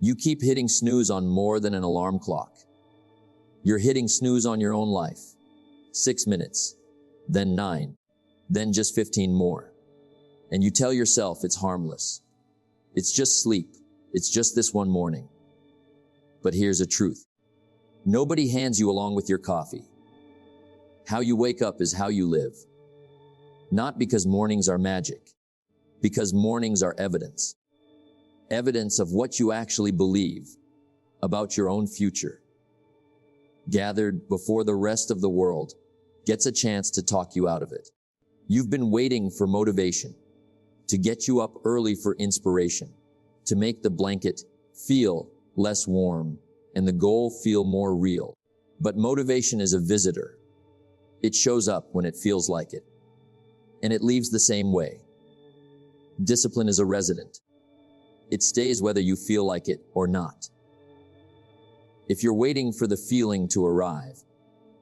You keep hitting snooze on more than an alarm clock. You're hitting snooze on your own life. 6 minutes, then 9, then just 15 more. And you tell yourself it's harmless. It's just sleep. It's just this one morning. But here's the truth. Nobody hands you along with your coffee. How you wake up is how you live. Not because mornings are magic, because mornings are evidence. Evidence of what you actually believe about your own future, gathered before the rest of the world gets a chance to talk you out of it. You've been waiting for motivation, to get you up early for inspiration, to make the blanket feel less warm and the goal feel more real. But motivation is a visitor. It shows up when it feels like it, and it leaves the same way. Discipline is a resident. It stays whether you feel like it or not. If you're waiting for the feeling to arrive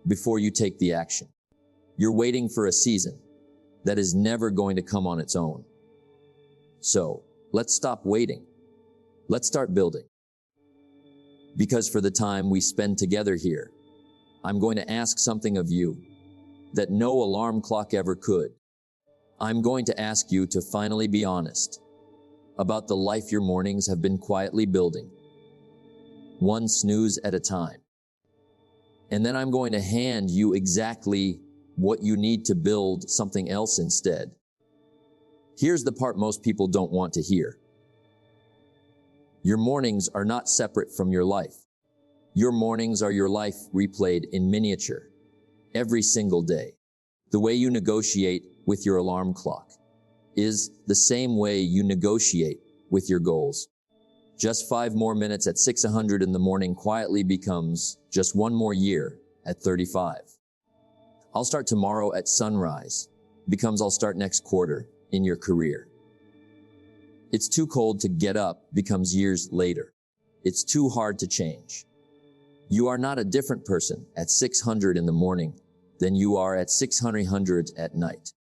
before you take the action, you're waiting for a season that is never going to come on its own. So, let's stop waiting. Let's start building. Because for the time we spend together here, I'm going to ask something of you that no alarm clock ever could. I'm going to ask you to finally be honest about the life your mornings have been quietly building, one snooze at a time. And then I'm going to hand you exactly what you need to build something else instead. Here's the part most people don't want to hear. Your mornings are not separate from your life. Your mornings are your life replayed in miniature, every single day. The way you negotiate with your alarm clock is the same way you negotiate with your goals. Just 5 more minutes at 600 in the morning quietly becomes just 1 more year at 35. I'll start tomorrow at sunrise becomes I'll start next quarter in your career. It's too cold to get up becomes years later. It's too hard to change. You are not a different person at 600 in the morning than you are at 600 at night.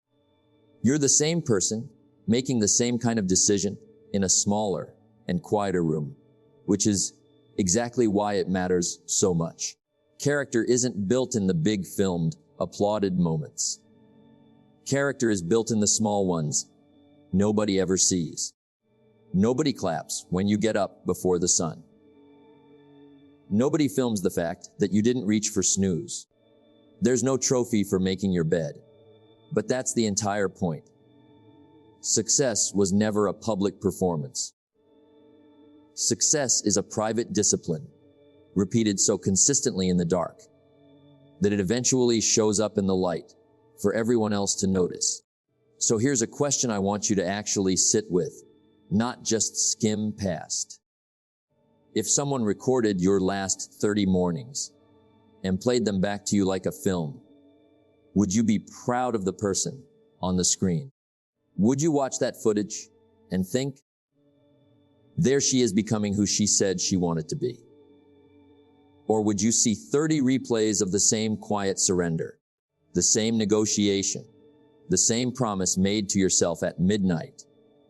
You're the same person making the same kind of decision in a smaller and quieter room, which is exactly why it matters so much. Character isn't built in the big filmed, applauded moments. Character is built in the small ones nobody ever sees. Nobody claps when you get up before the sun. Nobody films the fact that you didn't reach for snooze. There's no trophy for making your bed. But that's the entire point. Success was never a public performance. Success is a private discipline, repeated so consistently in the dark that it eventually shows up in the light for everyone else to notice. So here's a question I want you to actually sit with, not just skim past. If someone recorded your last 30 mornings and played them back to you like a film, would you be proud of the person on the screen? Would you watch that footage and think, there she is becoming who she said she wanted to be? Or would you see 30 replays of the same quiet surrender, the same negotiation, the same promise made to yourself at midnight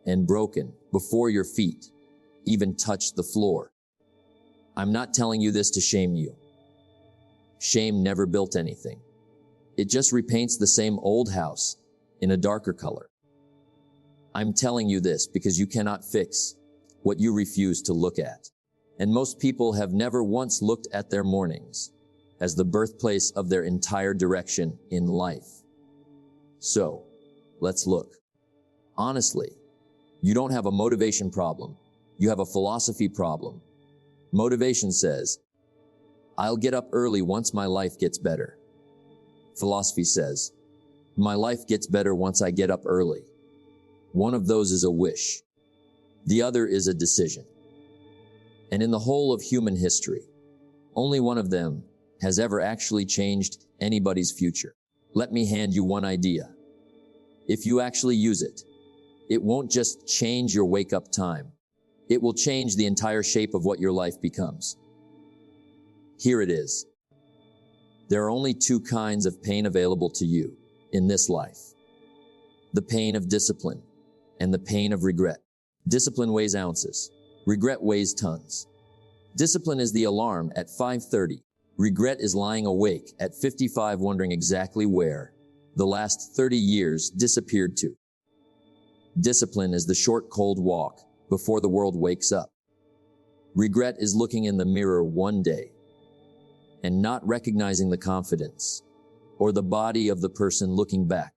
and broken before your feet even touched the floor? I'm not telling you this to shame you. Shame never built anything. It just repaints the same old house in a darker color. I'm telling you this because you cannot fix what you refuse to look at. And most people have never once looked at their mornings as the birthplace of their entire direction in life. So, let's look. Honestly, you don't have a motivation problem. You have a philosophy problem. Motivation says, I'll get up early once my life gets better. Philosophy says, my life gets better once I get up early. One of those is a wish. The other is a decision. And in the whole of human history, only one of them has ever actually changed anybody's future. Let me hand you one idea. If you actually use it, it won't just change your wake-up time. It will change the entire shape of what your life becomes. Here it is. There are only 2 kinds of pain available to you in this life. The pain of discipline and the pain of regret. Discipline weighs ounces. Regret weighs tons. Discipline is the alarm at 5:30. Regret is lying awake at 55 wondering exactly where the last 30 years disappeared to. Discipline is the short, cold walk before the world wakes up. Regret is looking in the mirror one day and not recognizing the confidence or the body of the person looking back.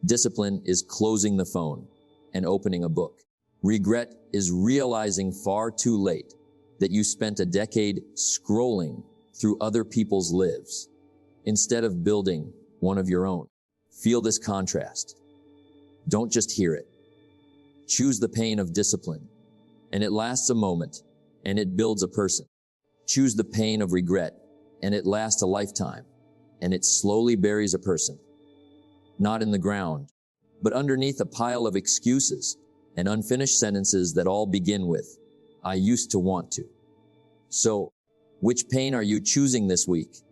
Discipline is closing the phone and opening a book. Regret is realizing far too late that you spent a decade scrolling through other people's lives instead of building one of your own. Feel this contrast. Don't just hear it. Choose the pain of discipline, and it lasts a moment, and it builds a person. Choose the pain of regret, and it lasts a lifetime, and it slowly buries a person. Not in the ground, but underneath a pile of excuses and unfinished sentences that all begin with, "I used to want to." So, which pain are you choosing this week?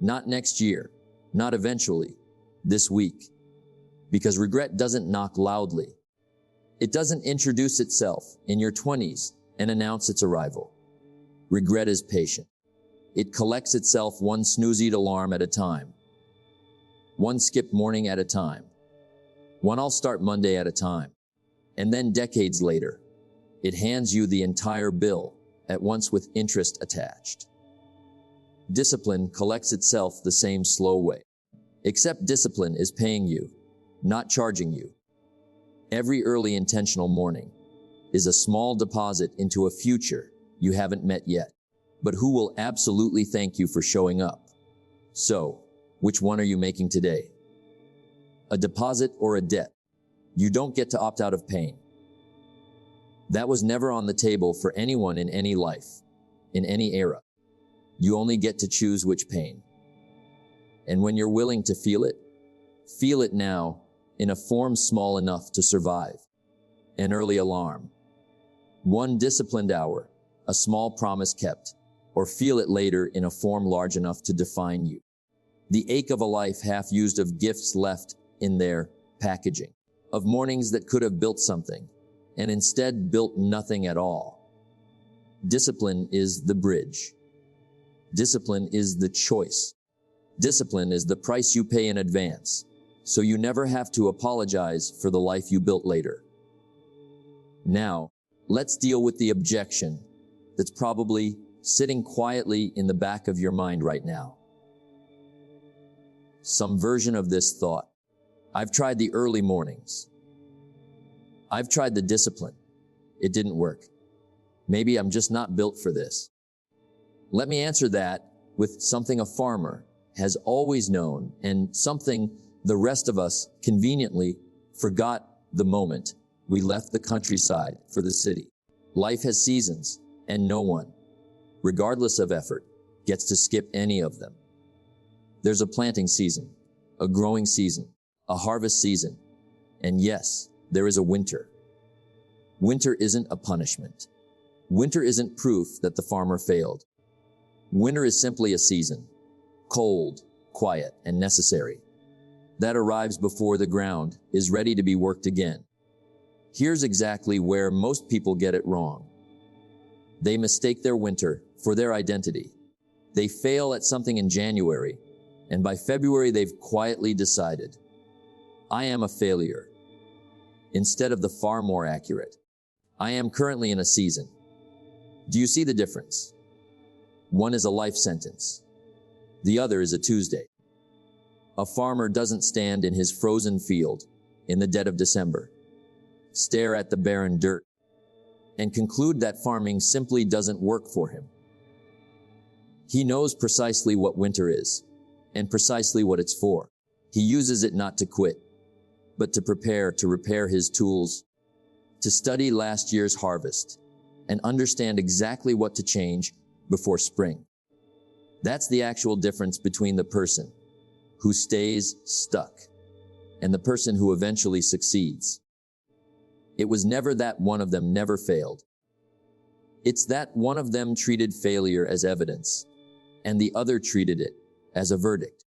Not next year, not eventually, this week. Because regret doesn't knock loudly. It doesn't introduce itself in your 20s and announce its arrival. Regret is patient. It collects itself one snooze alarm at a time, one skipped morning at a time, one I'll start Monday at a time. And then decades later, it hands you the entire bill at once with interest attached. Discipline collects itself the same slow way, except discipline is paying you, not charging you. Every early intentional morning is a small deposit into a future you haven't met yet, but who will absolutely thank you for showing up. So, which one are you making today? A deposit or a debt? You don't get to opt out of pain. That was never on the table for anyone in any life, in any era. You only get to choose which pain. And when you're willing to feel it now in a form small enough to survive. An early alarm, one disciplined hour, a small promise kept, or feel it later in a form large enough to define you. The ache of a life half used, of gifts left in their packaging, of mornings that could have built something and instead built nothing at all. Discipline is the bridge. Discipline is the choice. Discipline is the price you pay in advance, so you never have to apologize for the life you built later. Now, let's deal with the objection that's probably sitting quietly in the back of your mind right now. Some version of this thought. I've tried the early mornings. I've tried the discipline. It didn't work. Maybe I'm just not built for this. Let me answer that with something a farmer has always known and something the rest of us conveniently forgot the moment we left the countryside for the city. Life has seasons, and no one, regardless of effort, gets to skip any of them. There's a planting season, a growing season, a harvest season, and yes, there is a winter. Winter isn't a punishment. Winter isn't proof that the farmer failed. Winter is simply a season, cold, quiet, and necessary, that arrives before the ground is ready to be worked again. Here's exactly where most people get it wrong. They mistake their winter for their identity. They fail at something in January, and by February they've quietly decided, I am a failure. Instead of the far more accurate, I am currently in a season. Do you see the difference? One is a life sentence. The other is a Tuesday. A farmer doesn't stand in his frozen field in the dead of December, stare at the barren dirt, and conclude that farming simply doesn't work for him. He knows precisely what winter is and precisely what it's for. He uses it not to quit, but to prepare to repair his tools, to study last year's harvest, and understand exactly what to change before spring. That's the actual difference between the person who stays stuck and the person who eventually succeeds. It was never that one of them never failed. It's that one of them treated failure as evidence and the other treated it as a verdict.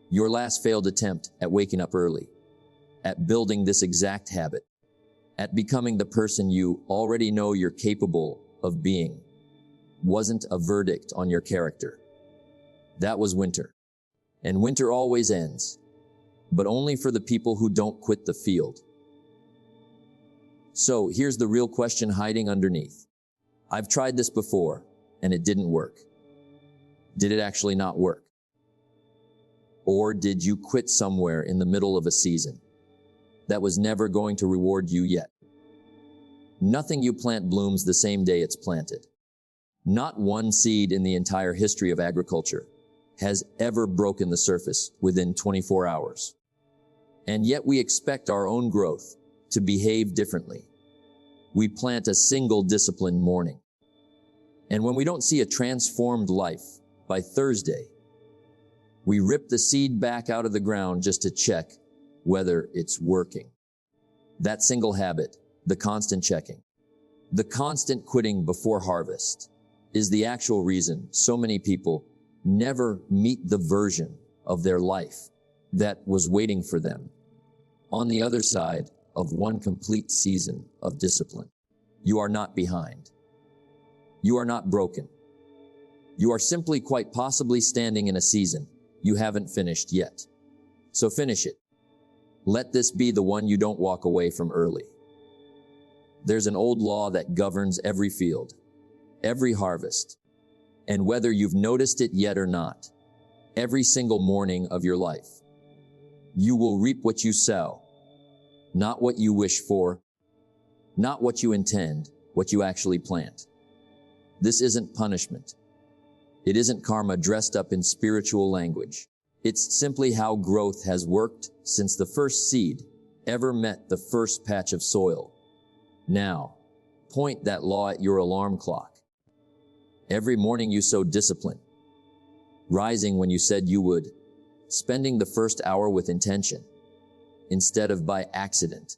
Your last failed attempt at waking up early, at building this exact habit, at becoming the person you already know you're capable of being, wasn't a verdict on your character. That was winter. And winter always ends, but only for the people who don't quit the field. So here's the real question hiding underneath. I've tried this before, and it didn't work. Did it actually not work? Or did you quit somewhere in the middle of a season that was never going to reward you yet? Nothing you plant blooms the same day it's planted. Not one seed in the entire history of agriculture has ever broken the surface within 24 hours. And yet we expect our own growth to behave differently. We plant a single disciplined morning. And when we don't see a transformed life by Thursday, we rip the seed back out of the ground just to check whether it's working. That single habit, the constant checking, the constant quitting before harvest, is the actual reason so many people never meet the version of their life that was waiting for them on the other side of one complete season of discipline. You are not behind. You are not broken. You are simply quite possibly standing in a season you haven't finished yet. So finish it. Let this be the one you don't walk away from early. There's an old law that governs every field, every harvest, and whether you've noticed it yet or not, every single morning of your life, you will reap what you sow, not what you wish for, not what you intend, what you actually plant. This isn't punishment. It isn't karma dressed up in spiritual language. It's simply how growth has worked since the first seed ever met the first patch of soil. Now, point that law at your alarm clock. Every morning you sow discipline, rising when you said you would, spending the first hour with intention, instead of by accident.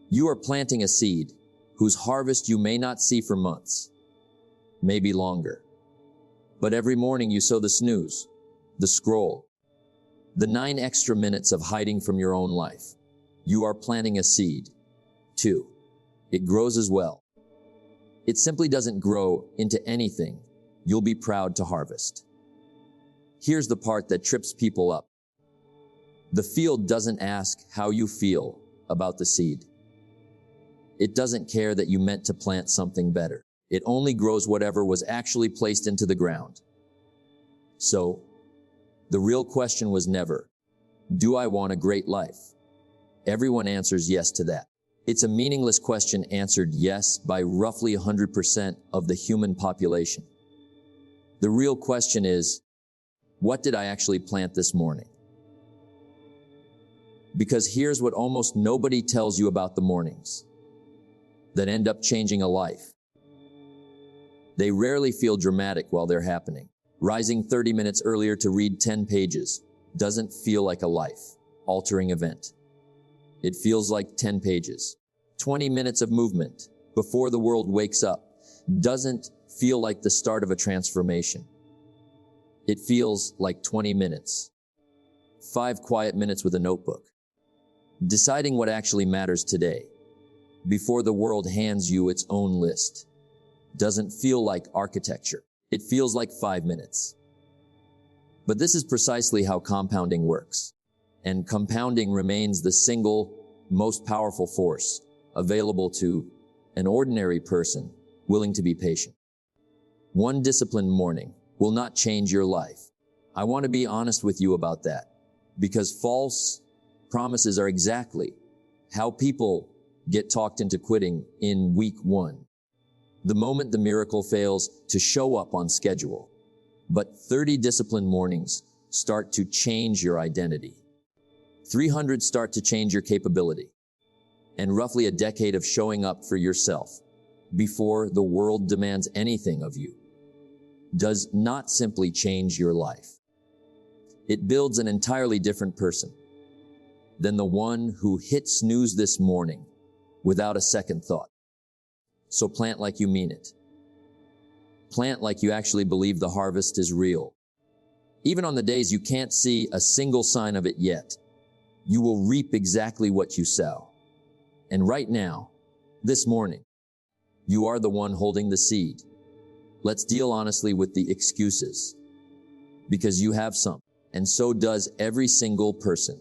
You are planting a seed whose harvest you may not see for months, maybe longer. But every morning you sow the snooze, the scroll, the 9 extra minutes of hiding from your own life. You are planting a seed. 2. It grows as well. It simply doesn't grow into anything you'll be proud to harvest. Here's the part that trips people up. The field doesn't ask how you feel about the seed. It doesn't care that you meant to plant something better. It only grows whatever was actually placed into the ground. So, the real question was never, do I want a great life? Everyone answers yes to that. It's a meaningless question answered yes by roughly 100% of the human population. The real question is, what did I actually plant this morning? Because here's what almost nobody tells you about the mornings that end up changing a life. They rarely feel dramatic while they're happening. Rising 30 minutes earlier to read 10 pages doesn't feel like a life-altering event. It feels like 10 pages. 20 minutes of movement before the world wakes up doesn't feel like the start of a transformation. It feels like 20 minutes. 5 quiet minutes with a notebook. Deciding what actually matters today before the world hands you its own list doesn't feel like architecture. It feels like 5 minutes. But this is precisely how compounding works. And compounding remains the single most powerful force available to an ordinary person willing to be patient. One disciplined morning will not change your life. I want to be honest with you about that, because false promises are exactly how people get talked into quitting in week 1. The moment the miracle fails to show up on schedule. But 30 disciplined mornings start to change your identity. 300 start to change your capability. And roughly a decade of showing up for yourself before the world demands anything of you does not simply change your life. It builds an entirely different person than the one who hit snooze this morning without a second thought. So plant like you mean it. Plant like you actually believe the harvest is real. Even on the days you can't see a single sign of it yet, you will reap exactly what you sow. And right now, this morning, you are the one holding the seed. Let's deal honestly with the excuses. Because you have some, and so does every single person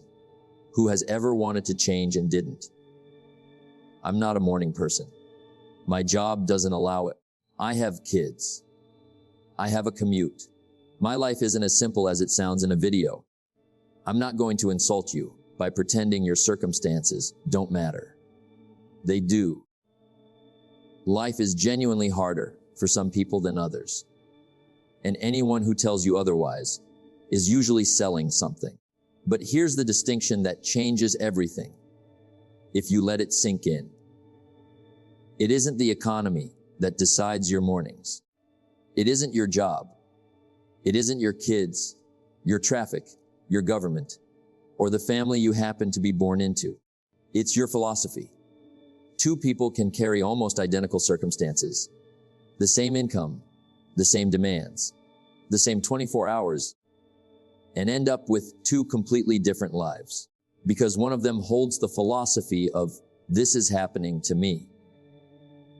who has ever wanted to change and didn't. I'm not a morning person. My job doesn't allow it. I have kids. I have a commute. My life isn't as simple as it sounds in a video. I'm not going to insult you by pretending your circumstances don't matter. They do. Life is genuinely harder for some people than others. And anyone who tells you otherwise is usually selling something. But here's the distinction that changes everything, if you let it sink in. It isn't the economy that decides your mornings. It isn't your job. It isn't your kids, your traffic, your government, or the family you happen to be born into. It's your philosophy. Two people can carry almost identical circumstances, the same income, the same demands, the same 24 hours, and end up with two completely different lives, because one of them holds the philosophy of, this is happening to me,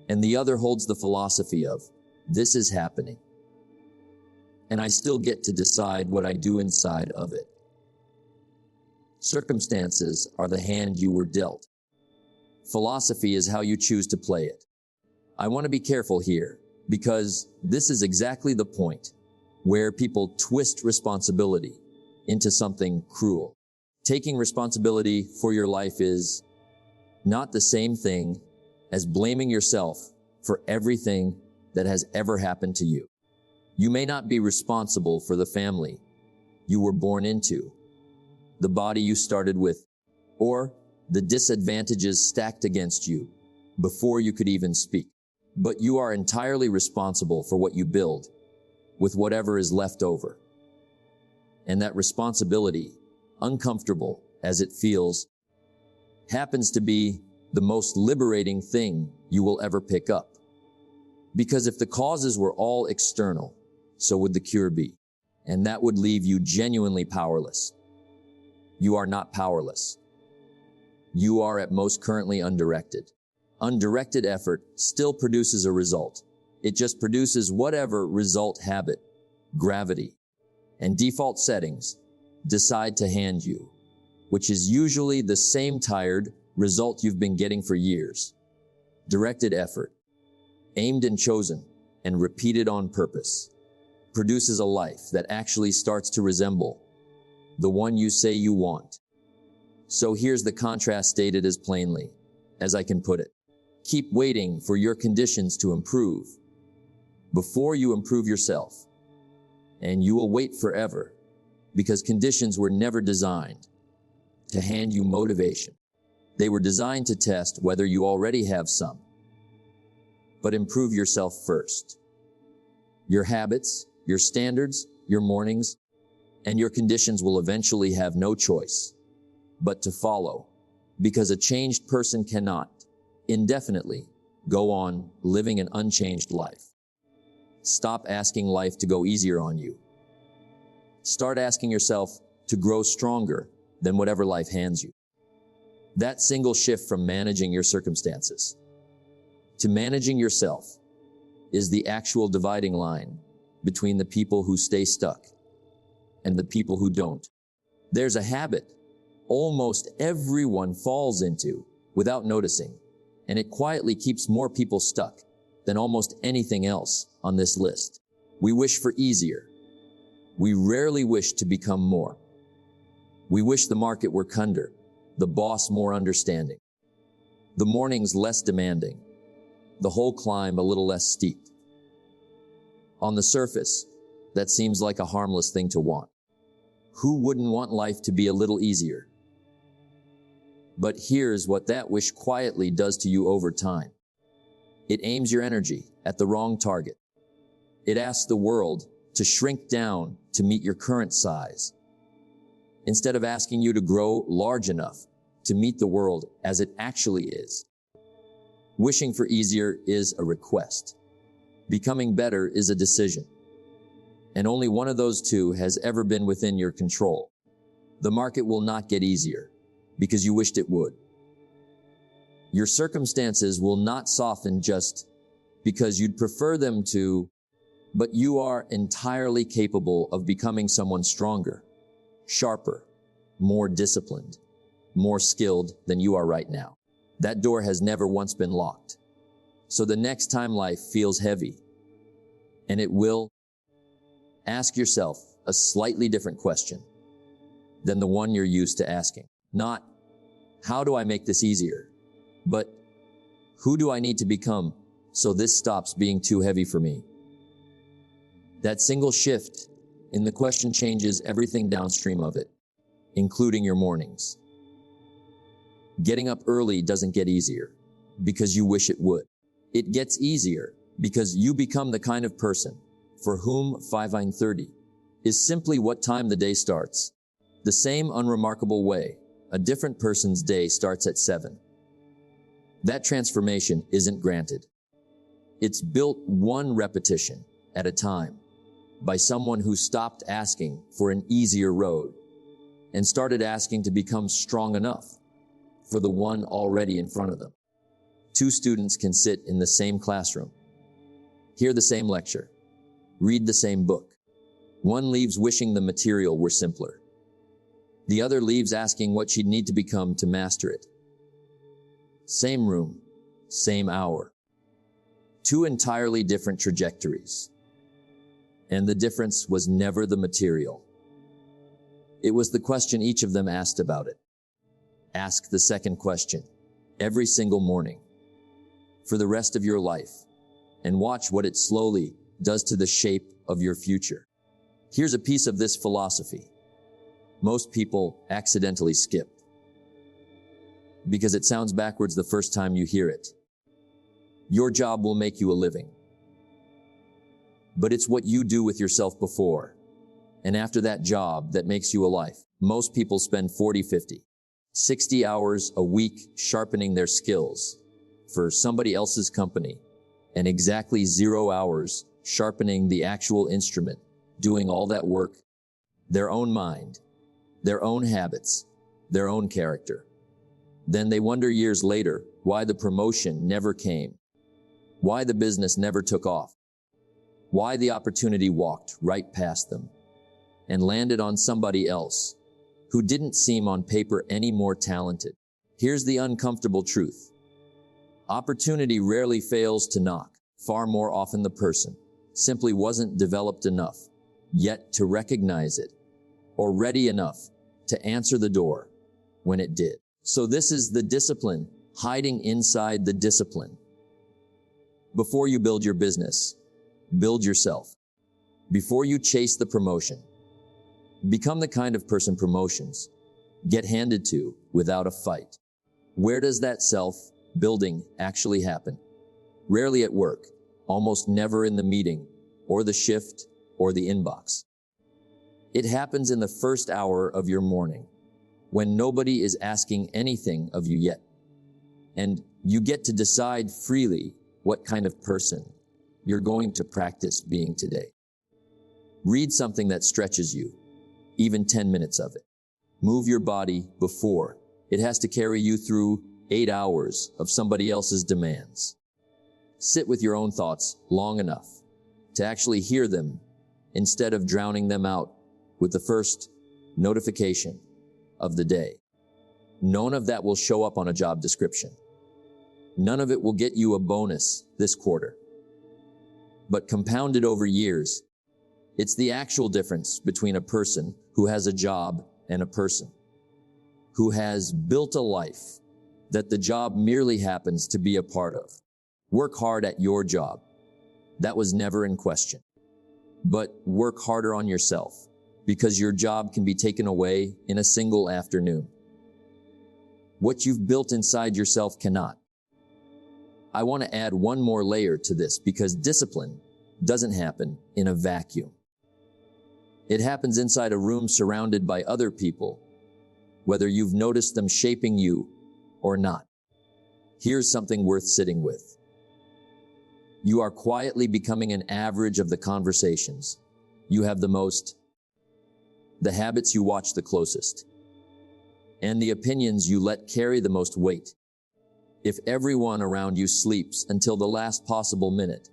and the other holds the philosophy of, this is happening, and I still get to decide what I do inside of it. Circumstances are the hand you were dealt. Philosophy is how you choose to play it. I want to be careful here, because this is exactly the point where people twist responsibility into something cruel. Taking responsibility for your life is not the same thing as blaming yourself for everything that has ever happened to you. You may not be responsible for the family you were born into, the body you started with, or the disadvantages stacked against you before you could even speak. But you are entirely responsible for what you build with whatever is left over. And that responsibility, uncomfortable as it feels, happens to be the most liberating thing you will ever pick up. Because if the causes were all external, so would the cure be. And that would leave you genuinely powerless. You are not powerless. You are at most currently undirected. Undirected effort still produces a result. It just produces whatever result habit, gravity, and default settings decide to hand you, which is usually the same tired result you've been getting for years. Directed effort, aimed and chosen, and repeated on purpose, produces a life that actually starts to resemble the one you say you want. So here's the contrast stated as plainly as I can put it. Keep waiting for your conditions to improve before you improve yourself. And you will wait forever, because conditions were never designed to hand you motivation. They were designed to test whether you already have some. But improve yourself first. Your habits, your standards, your mornings, and your conditions will eventually have no choice but to follow, because a changed person cannot indefinitely go on living an unchanged life. Stop asking life to go easier on you. Start asking yourself to grow stronger than whatever life hands you. That single shift from managing your circumstances to managing yourself is the actual dividing line between the people who stay stuck and the people who don't. There's a habit almost everyone falls into without noticing, and it quietly keeps more people stuck than almost anything else on this list. We wish for easier. We rarely wish to become more. We wish the market were kinder, the boss more understanding, the mornings less demanding, the whole climb a little less steep. On the surface, that seems like a harmless thing to want. Who wouldn't want life to be a little easier? But here's what that wish quietly does to you over time. It aims your energy at the wrong target. It asks the world to shrink down to meet your current size, instead of asking you to grow large enough to meet the world as it actually is. Wishing for easier is a request. Becoming better is a decision. And only one of those two has ever been within your control. The market will not get easier because you wished it would. Your circumstances will not soften just because you'd prefer them to But you are entirely capable of becoming someone stronger, sharper, more disciplined, more skilled than you are right now. That door has never once been locked. So the next time life feels heavy, and it will, ask yourself a slightly different question than the one you're used to asking. Not, how do I make this easier? But, who do I need to become so this stops being too heavy for me? That single shift in the question changes everything downstream of it, including your mornings. Getting up early doesn't get easier because you wish it would. It gets easier because you become the kind of person for whom 5:30 is simply what time the day starts. The same unremarkable way a different person's day starts at 7. That transformation isn't granted. It's built one repetition at a time by someone who stopped asking for an easier road and started asking to become strong enough for the one already in front of them. 2 students can sit in the same classroom, hear the same lecture, read the same book. One leaves wishing the material were simpler. The other leaves asking what she'd need to become to master it. Same room, same hour. 2 entirely different trajectories. And the difference was never the material. It was the question each of them asked about it. Ask the second question every single morning for the rest of your life and watch what it slowly does to the shape of your future. Here's a piece of this philosophy most people accidentally skip because it sounds backwards the first time you hear it. Your job will make you a living, but it's what you do with yourself before and after that job that makes you a life. Most people spend 40, 50, 60 hours a week sharpening their skills for somebody else's company and exactly 0 hours sharpening the actual instrument, doing all that work, their own mind, their own habits, their own character. Then they wonder years later why the promotion never came, why the business never took off, why the opportunity walked right past them and landed on somebody else who didn't seem on paper any more talented. Here's the uncomfortable truth. Opportunity rarely fails to knock. Far more often the person simply wasn't developed enough yet to recognize it or ready enough to answer the door when it did. So this is the discipline hiding inside the discipline. Before you build your business, build yourself. Before you chase the promotion, become the kind of person promotions get handed to without a fight. Where does that self-building actually happen? Rarely at work, almost never in the meeting or the shift or the inbox. It happens in the first hour of your morning when nobody is asking anything of you yet. And you get to decide freely what kind of person you're going to practice being today. Read something that stretches you, even 10 minutes of it. Move your body before it has to carry you through 8 hours of somebody else's demands. Sit with your own thoughts long enough to actually hear them instead of drowning them out with the first notification of the day. None of that will show up on a job description. None of it will get you a bonus this quarter. But compounded over years, it's the actual difference between a person who has a job and a person who has built a life that the job merely happens to be a part of. Work hard at your job. That was never in question. But work harder on yourself because your job can be taken away in a single afternoon. What you've built inside yourself cannot. I want to add one more layer to this because discipline doesn't happen in a vacuum. It happens inside a room surrounded by other people, whether you've noticed them shaping you or not. Here's something worth sitting with. You are quietly becoming an average of the conversations you have the most, the habits you watch the closest, and the opinions you let carry the most weight. If everyone around you sleeps until the last possible minute,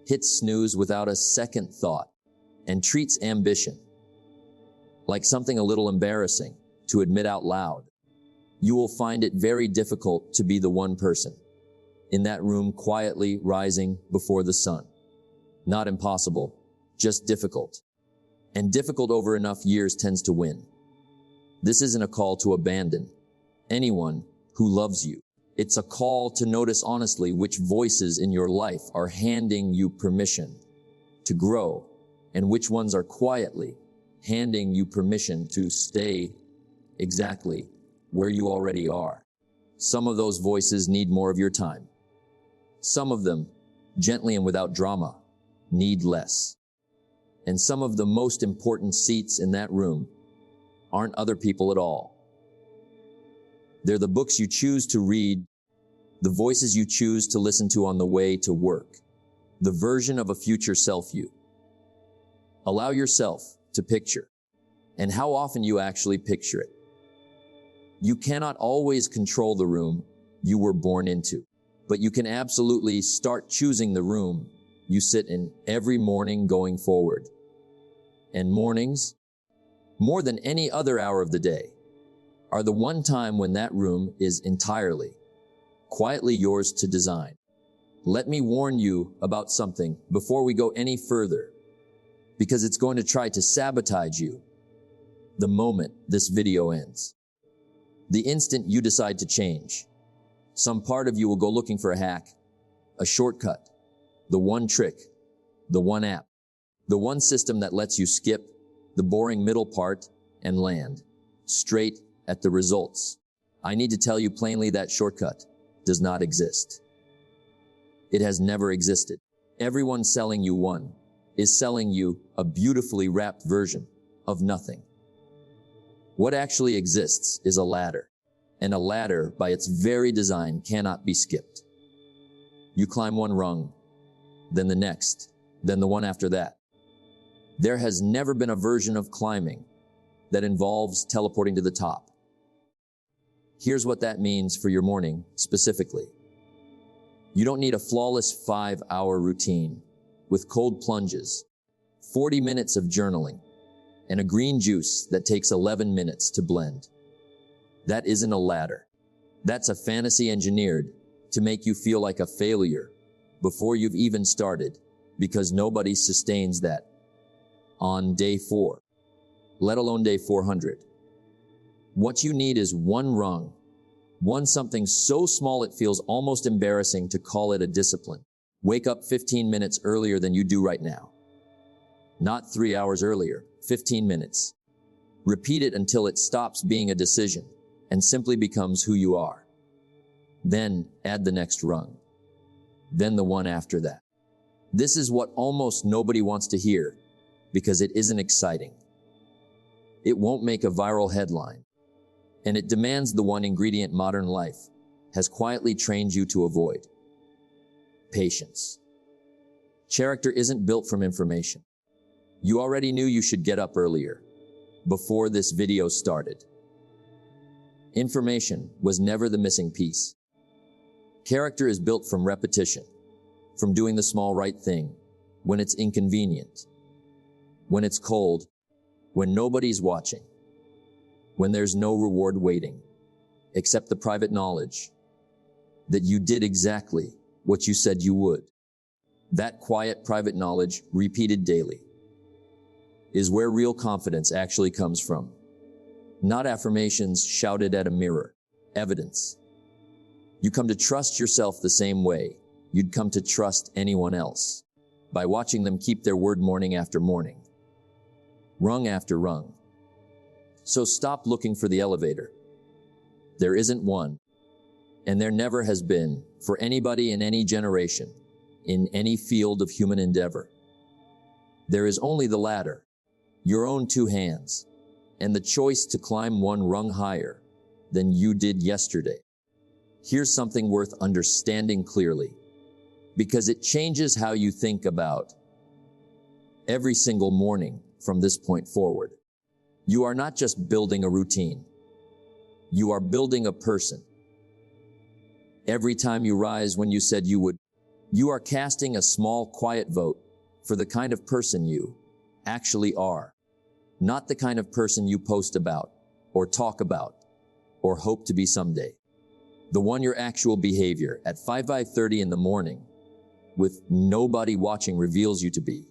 hits snooze without a second thought, and treats ambition like something a little embarrassing to admit out loud, you will find it very difficult to be the one person in that room quietly rising before the sun. Not impossible, just difficult. And difficult over enough years tends to win. This isn't a call to abandon anyone who loves you. It's a call to notice honestly which voices in your life are handing you permission to grow and which ones are quietly handing you permission to stay exactly where you already are. Some of those voices need more of your time. Some of them, gently and without drama, need less. And some of the most important seats in that room aren't other people at all. They're the books you choose to read, the voices you choose to listen to on the way to work, the version of a future self you allow yourself to picture, and how often you actually picture it. You cannot always control the room you were born into, but you can absolutely start choosing the room you sit in every morning going forward. And mornings, more than any other hour of the day, are the one time when that room is entirely, quietly yours to design. Let me warn you about something before we go any further, because it's going to try to sabotage you the moment this video ends. The instant you decide to change, some part of you will go looking for a hack, a shortcut, the one trick, the one app, the one system that lets you skip the boring middle part and land straight at the results. I need to tell you plainly that shortcut does not exist. It has never existed. Everyone selling you one is selling you a beautifully wrapped version of nothing. What actually exists is a ladder, and a ladder by its very design cannot be skipped. You climb one rung, then the next, then the one after that. There has never been a version of climbing that involves teleporting to the top. Here's what that means for your morning specifically. You don't need a flawless 5-hour routine with cold plunges, 40 minutes of journaling, and a green juice that takes 11 minutes to blend. That isn't a ladder. That's a fantasy engineered to make you feel like a failure before you've even started, because nobody sustains that on day 4, let alone day 400. What you need is one rung, one something so small it feels almost embarrassing to call it a discipline. Wake up 15 minutes earlier than you do right now. Not 3 hours earlier, 15 minutes. Repeat it until it stops being a decision and simply becomes who you are. Then add the next rung. Then the one after that. This is what almost nobody wants to hear because it isn't exciting. It won't make a viral headline, and it demands the one ingredient modern life has quietly trained you to avoid: patience. Character isn't built from information. You already knew you should get up earlier, before this video started. Information was never the missing piece. Character is built from repetition, from doing the small right thing when it's inconvenient, when it's cold, when nobody's watching, when there's no reward waiting, except the private knowledge that you did exactly what you said you would. That quiet private knowledge, repeated daily, is where real confidence actually comes from. Not affirmations shouted at a mirror, evidence. You come to trust yourself the same way you'd come to trust anyone else, by watching them keep their word morning after morning, rung after rung. So stop looking for the elevator. There isn't one, and there never has been for anybody in any generation, in any field of human endeavor. There is only the ladder, your own 2 hands, and the choice to climb one rung higher than you did yesterday. Here's something worth understanding clearly, because it changes how you think about every single morning from this point forward. You are not just building a routine. You are building a person. Every time you rise when you said you would, You are casting a small, quiet vote for the kind of person you actually are, not the kind of person you post about, or talk about, or hope to be someday. The one your actual behavior at 5:30 in the morning, with nobody watching, reveals you to be.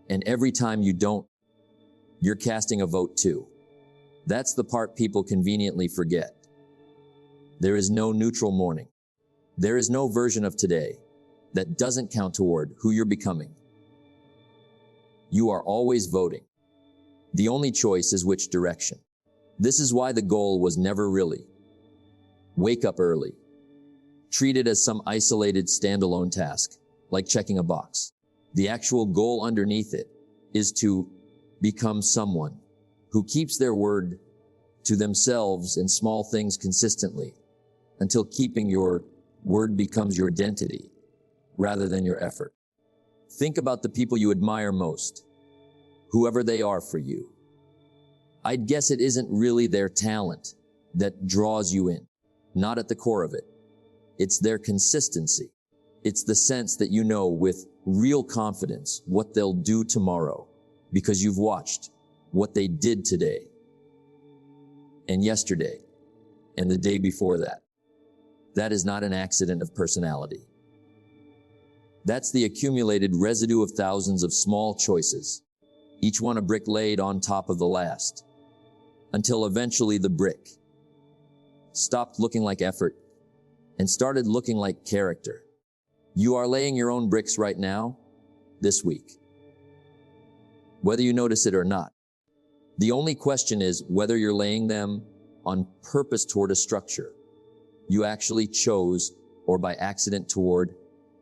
And every time you don't, you're casting a vote too. That's the part people conveniently forget. There is no neutral morning. There is no version of today that doesn't count toward who you're becoming. You are always voting. The only choice is which direction. This is why the goal was never really wake up early. Treat it as some isolated standalone task, like checking a box. The actual goal underneath it is to become someone who keeps their word to themselves in small things consistently until keeping your word becomes your identity rather than your effort. Think about the people you admire most, whoever they are for you. I'd guess it isn't really their talent that draws you in, not at the core of it. It's their consistency. It's the sense that you know with real confidence what they'll do tomorrow because you've watched what they did today and yesterday and the day before that. That is not an accident of personality. That's the accumulated residue of thousands of small choices, each one a brick laid on top of the last, until eventually the brick stopped looking like effort and started looking like character. You are laying your own bricks right now, this week, whether you notice it or not. The only question is whether you're laying them on purpose toward a structure you actually chose, or by accident toward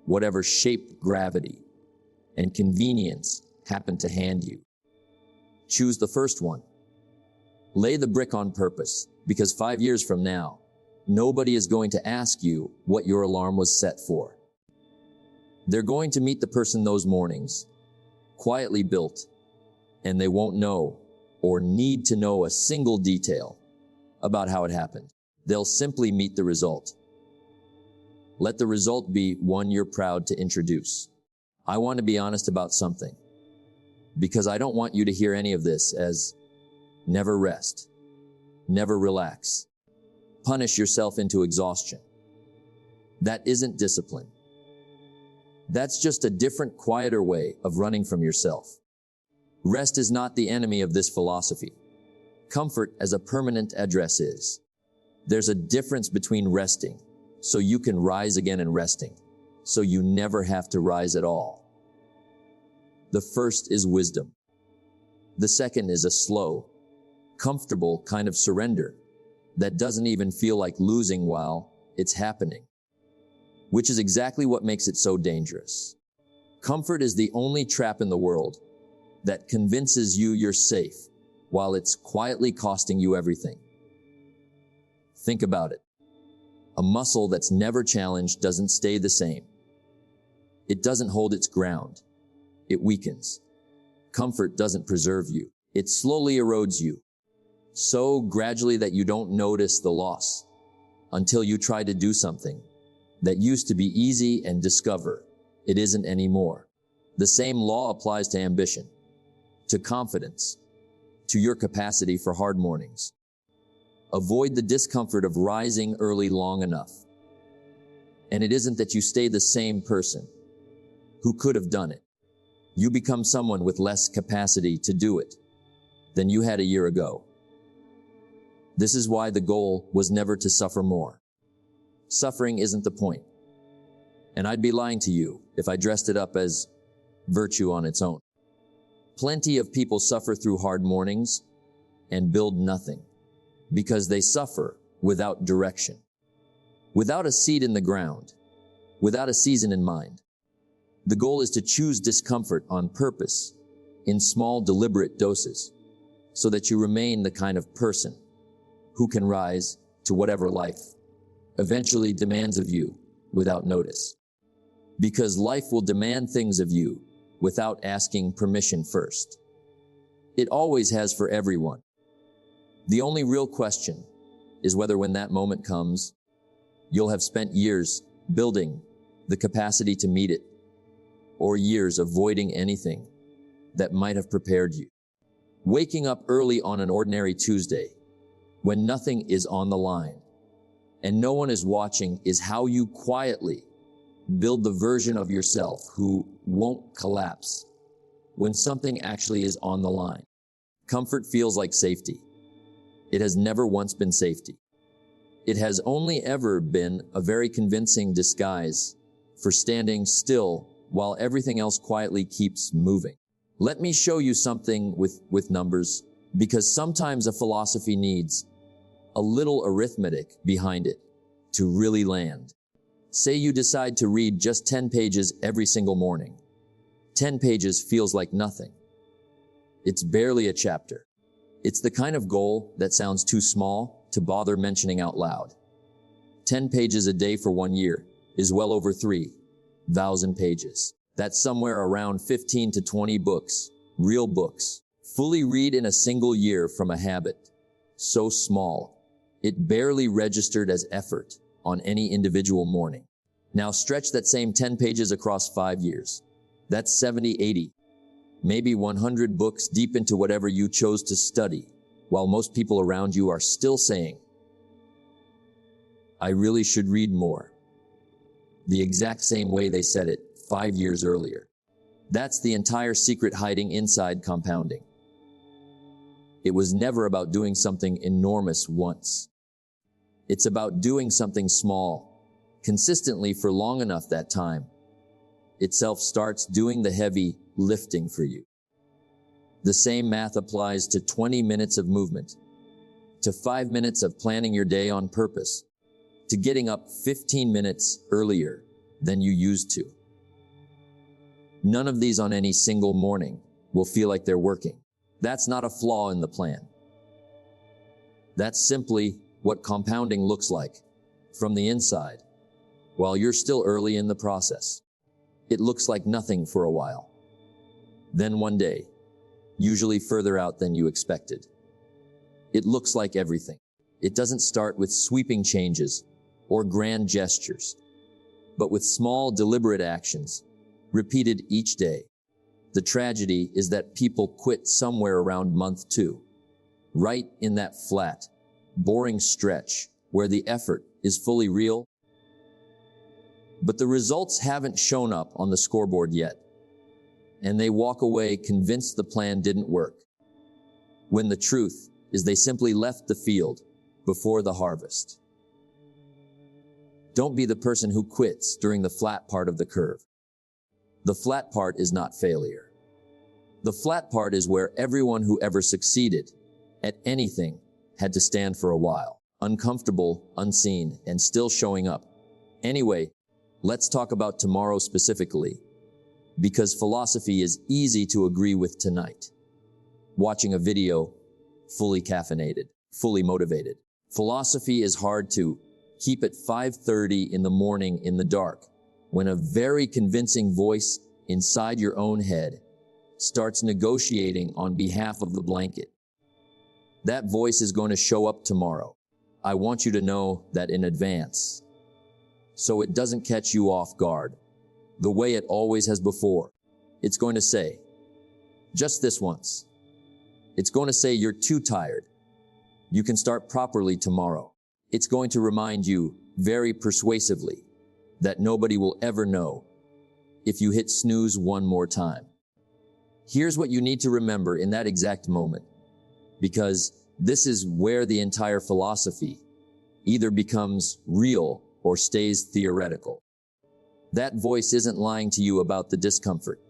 whatever shape gravity and convenience happened to hand you. Choose the first one. Lay the brick on purpose, because 5 years from now, nobody is going to ask you what your alarm was set for. They're going to meet the person those mornings, quietly built, and they won't know or need to know a single detail about how it happened. They'll simply meet the result. Let the result be one you're proud to introduce. I want to be honest about something, because I don't want you to hear any of this as never rest, never relax, punish yourself into exhaustion. That isn't discipline. That's just a different, quieter way of running from yourself. Rest is not the enemy of this philosophy. Comfort as a permanent address is. There's a difference between resting, so you can rise again, and resting, so you never have to rise at all. The first is wisdom. The second is a slow, comfortable kind of surrender that doesn't even feel like losing while it's happening, which is exactly what makes it so dangerous. Comfort is the only trap in the world that convinces you you're safe while it's quietly costing you everything. Think about it. A muscle that's never challenged doesn't stay the same. It doesn't hold its ground. It weakens. Comfort doesn't preserve you. It slowly erodes you, so gradually that you don't notice the loss until you try to do something that used to be easy and discover it isn't anymore. The same law applies to ambition, to confidence, to your capacity for hard mornings. Avoid the discomfort of rising early long enough. And it isn't that you stay the same person who could have done it. You become someone with less capacity to do it than you had a year ago. This is why the goal was never to suffer more. Suffering isn't the point. And I'd be lying to you if I dressed it up as virtue on its own. Plenty of people suffer through hard mornings and build nothing, because they suffer without direction, without a seed in the ground, without a season in mind. The goal is to choose discomfort on purpose in small, deliberate doses so that you remain the kind of person who can rise to whatever life eventually demands of you without notice. Because life will demand things of you without asking permission first. It always has for everyone. The only real question is whether when that moment comes, you'll have spent years building the capacity to meet it, or years avoiding anything that might have prepared you. Waking up early on an ordinary Tuesday, when nothing is on the line and no one is watching, is how you quietly build the version of yourself who won't collapse when something actually is on the line. Comfort feels like safety. It has never once been safety. It has only ever been a very convincing disguise for standing still while everything else quietly keeps moving. Let me show you something with numbers, because sometimes a philosophy needs a little arithmetic behind it to really land. Say you decide to read just 10 pages every single morning. 10 pages feels like nothing. It's barely a chapter. It's the kind of goal that sounds too small to bother mentioning out loud. 10 pages a day for 1 year is well over 3,000 pages. That's somewhere around 15 to 20 books, real books. Fully read in a single year from a habit so small, it barely registered as effort on any individual morning. Now stretch that same 10 pages across 5 years. That's 70, 80, maybe 100 books deep into whatever you chose to study, while most people around you are still saying, "I really should read more," the exact same way they said it 5 years earlier. That's the entire secret hiding inside compounding. It was never about doing something enormous once. It's about doing something small, consistently for long enough that time itself starts doing the heavy lifting for you. The same math applies to 20 minutes of movement, to 5 minutes of planning your day on purpose, to getting up 15 minutes earlier than you used to. None of these on any single morning will feel like they're working. That's not a flaw in the plan. That's simply what compounding looks like from the inside, while you're still early in the process. It looks like nothing for a while. Then one day, usually further out than you expected, it looks like everything. It doesn't start with sweeping changes or grand gestures, but with small, deliberate actions, repeated each day. The tragedy is that people quit somewhere around month 2, right in that flat, boring stretch where the effort is fully real, but the results haven't shown up on the scoreboard yet, and they walk away convinced the plan didn't work, when the truth is they simply left the field before the harvest. Don't be the person who quits during the flat part of the curve. The flat part is not failure. The flat part is where everyone who ever succeeded at anything had to stand for a while, uncomfortable, unseen, and still showing up. Anyway, let's talk about tomorrow specifically, because philosophy is easy to agree with tonight. Watching a video, fully caffeinated, fully motivated. Philosophy is hard to keep at 5:30 in the morning in the dark, when a very convincing voice inside your own head starts negotiating on behalf of the blanket. That voice is going to show up tomorrow. I want you to know that in advance, so it doesn't catch you off guard, the way it always has before. It's going to say, just this once. It's going to say you're too tired. You can start properly tomorrow. It's going to remind you very persuasively that nobody will ever know if you hit snooze one more time. Here's what you need to remember in that exact moment, because this is where the entire philosophy either becomes real or stays theoretical. That voice isn't lying to you about the discomfort.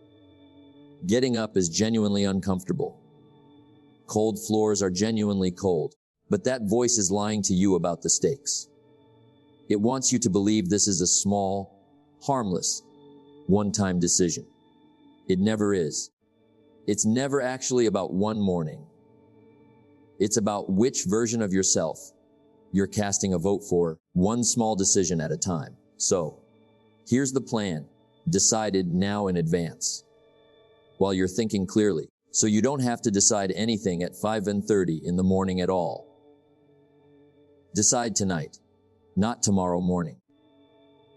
Getting up is genuinely uncomfortable. Cold floors are genuinely cold, but that voice is lying to you about the stakes. It wants you to believe this is a small, harmless, one-time decision. It never is. It's never actually about one morning. It's about which version of yourself you're casting a vote for, one small decision at a time. So, here's the plan, decided now in advance, while you're thinking clearly, so you don't have to decide anything at 5:30 in the morning at all. Decide tonight, not tomorrow morning.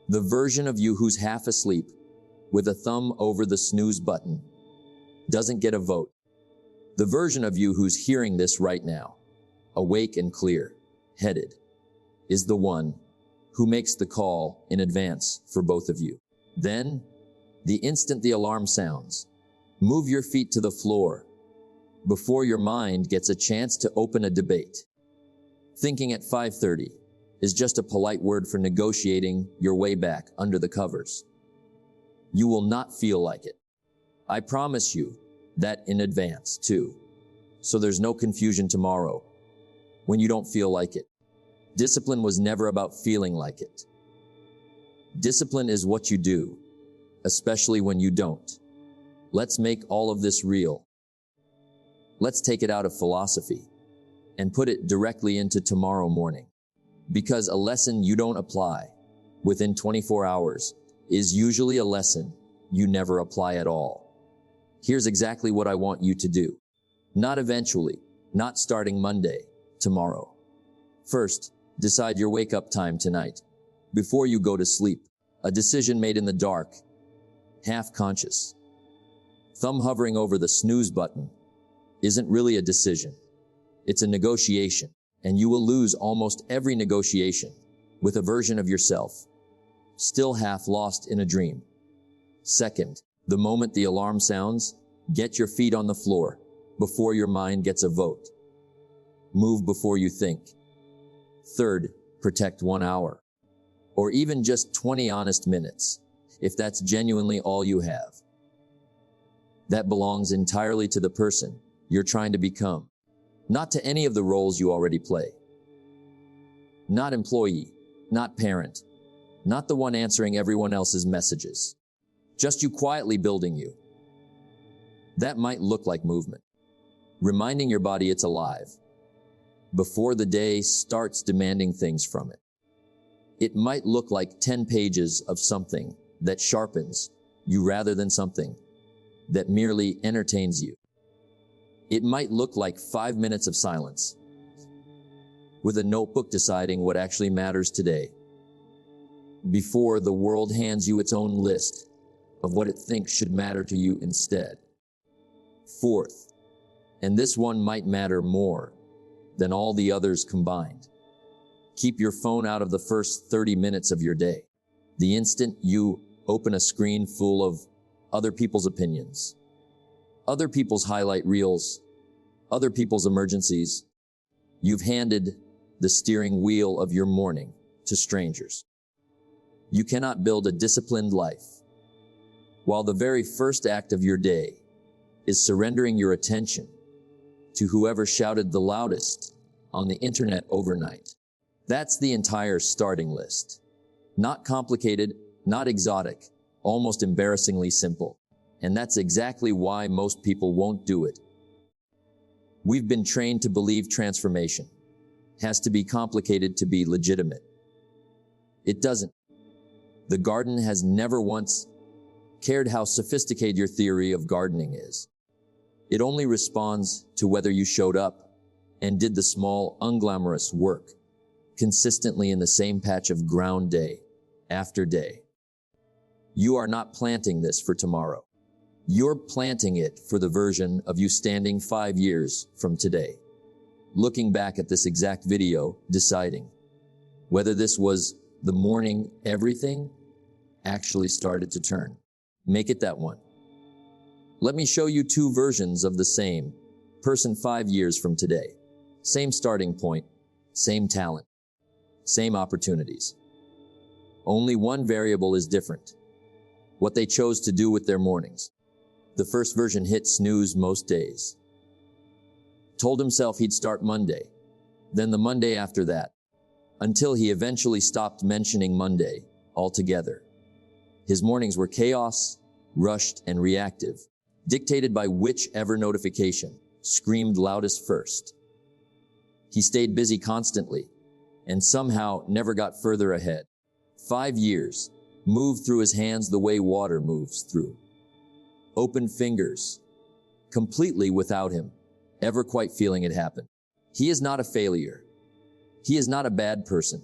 The version of you who's half asleep, with a thumb over the snooze button, doesn't get a vote. The version of you who's hearing this right now, awake and clear-headed, is the one who makes the call in advance for both of you. Then, the instant the alarm sounds, move your feet to the floor before your mind gets a chance to open a debate. Thinking at 5:30 is just a polite word for negotiating your way back under the covers. You will not feel like it. I promise you that in advance, too. So there's no confusion tomorrow when you don't feel like it. Discipline was never about feeling like it. Discipline is what you do, especially when you don't. Let's make all of this real. Let's take it out of philosophy and put it directly into tomorrow morning. Because a lesson you don't apply within 24 hours is usually a lesson you never apply at all. Here's exactly what I want you to do. Not eventually, not starting Monday, tomorrow. First, decide your wake-up time tonight. Before you go to sleep, a decision made in the dark, half-conscious. Thumb hovering over the snooze button isn't really a decision. It's a negotiation, and you will lose almost every negotiation with a version of yourself, still half lost in a dream. Second, the moment the alarm sounds, get your feet on the floor before your mind gets a vote. Move before you think. Third, protect 1 hour, or even just 20 honest minutes, if that's genuinely all you have. That belongs entirely to the person you're trying to become, not to any of the roles you already play. Not employee, not parent, not the one answering everyone else's messages. Just you quietly building you. That might look like movement, reminding your body it's alive before the day starts demanding things from it. It might look like 10 pages of something that sharpens you rather than something that merely entertains you. It might look like 5 minutes of silence, with a notebook deciding what actually matters today, before the world hands you its own list of what it thinks should matter to you instead. Fourth, and this one might matter more than all the others combined, keep your phone out of the first 30 minutes of your day. The instant you open a screen full of other people's opinions, other people's highlight reels, other people's emergencies, you've handed the steering wheel of your morning to strangers. You cannot build a disciplined life while the very first act of your day is surrendering your attention to whoever shouted the loudest on the internet overnight. That's the entire starting list. Not complicated, not exotic, almost embarrassingly simple. And that's exactly why most people won't do it. We've been trained to believe transformation has to be complicated to be legitimate. It doesn't. The garden has never once cared how sophisticated your theory of gardening is. It only responds to whether you showed up and did the small, unglamorous work consistently in the same patch of ground day after day. You are not planting this for tomorrow. You're planting it for the version of you standing 5 years from today, looking back at this exact video, deciding whether this was the morning everything actually started to turn. Make it that one. Let me show you 2 versions of the same person 5 years from today. Same starting point, same talent, same opportunities. Only one variable is different: what they chose to do with their mornings. The first version hit snooze most days. Told himself he'd start Monday, then the Monday after that, until he eventually stopped mentioning Monday altogether. His mornings were chaos, rushed, and reactive, dictated by whichever notification screamed loudest first. He stayed busy constantly, and somehow never got further ahead. 5 years moved through his hands the way water moves through open fingers, completely without him ever quite feeling it happen. He is not a failure. He is not a bad person.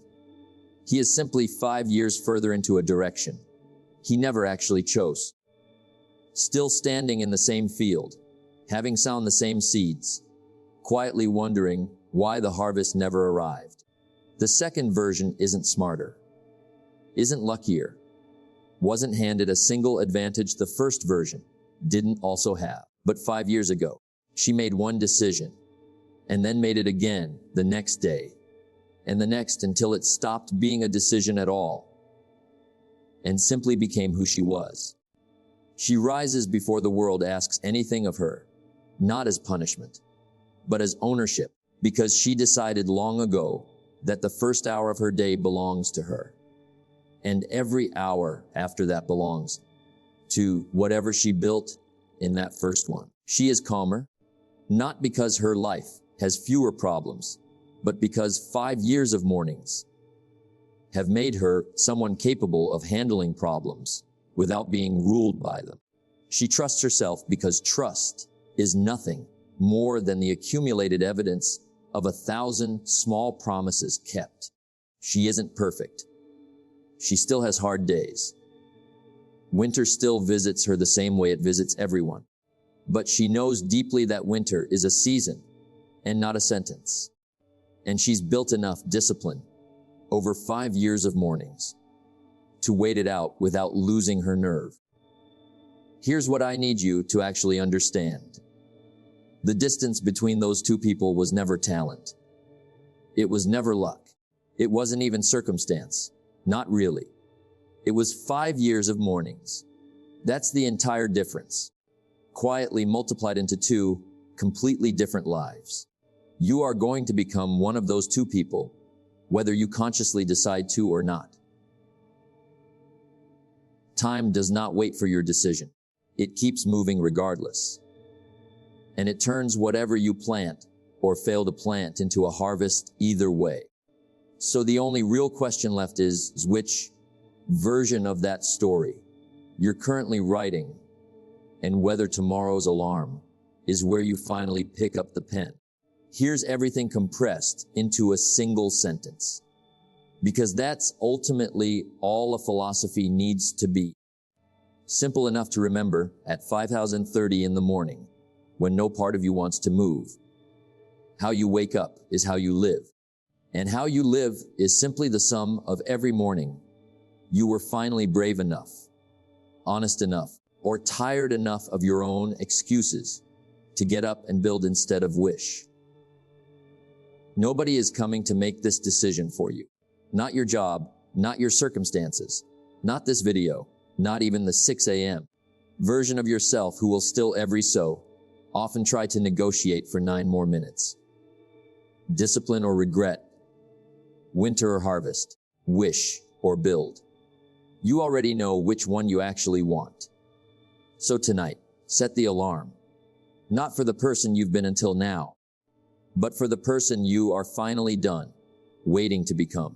He is simply 5 years further into a direction he never actually chose. Still standing in the same field, having sown the same seeds, quietly wondering why the harvest never arrived. The second version isn't smarter, isn't luckier, wasn't handed a single advantage the first version didn't also have. But 5 years ago, she made one decision, and then made it again the next day, and the next, until it stopped being a decision at all, and simply became who she was. She rises before the world asks anything of her, not as punishment, but as ownership, because she decided long ago that the first hour of her day belongs to her, and every hour after that belongs to whatever she built in that first one. She is calmer, not because her life has fewer problems, but because 5 years of mornings have made her someone capable of handling problems without being ruled by them. She trusts herself because trust is nothing more than the accumulated evidence of 1,000 small promises kept. She isn't perfect. She still has hard days. Winter still visits her the same way it visits everyone. But she knows deeply that winter is a season and not a sentence. And she's built enough discipline over 5 years of mornings to wait it out without losing her nerve. Here's what I need you to actually understand. The distance between those two people was never talent. It was never luck. It wasn't even circumstance. Not really. It was 5 years of mornings. That's the entire difference, quietly multiplied into 2 completely different lives. You are going to become one of those 2 people, whether you consciously decide to or not. Time does not wait for your decision. It keeps moving regardless. And it turns whatever you plant or fail to plant into a harvest either way. So the only real question left is which version of that story you're currently writing, and whether tomorrow's alarm is where you finally pick up the pen. Here's everything compressed into a single sentence, because that's ultimately all a philosophy needs to be. Simple enough to remember at 5:30 in the morning, when no part of you wants to move. How you wake up is how you live. And how you live is simply the sum of every morning you were finally brave enough, honest enough, or tired enough of your own excuses to get up and build instead of wish. Nobody is coming to make this decision for you. Not your job, not your circumstances, not this video, not even the 6 a.m. version of yourself who will still every so often try to negotiate for 9 more minutes. Discipline or regret, winter or harvest, wish or build. You already know which one you actually want. So tonight, set the alarm. Not for the person you've been until now, but for the person you are finally done waiting to become.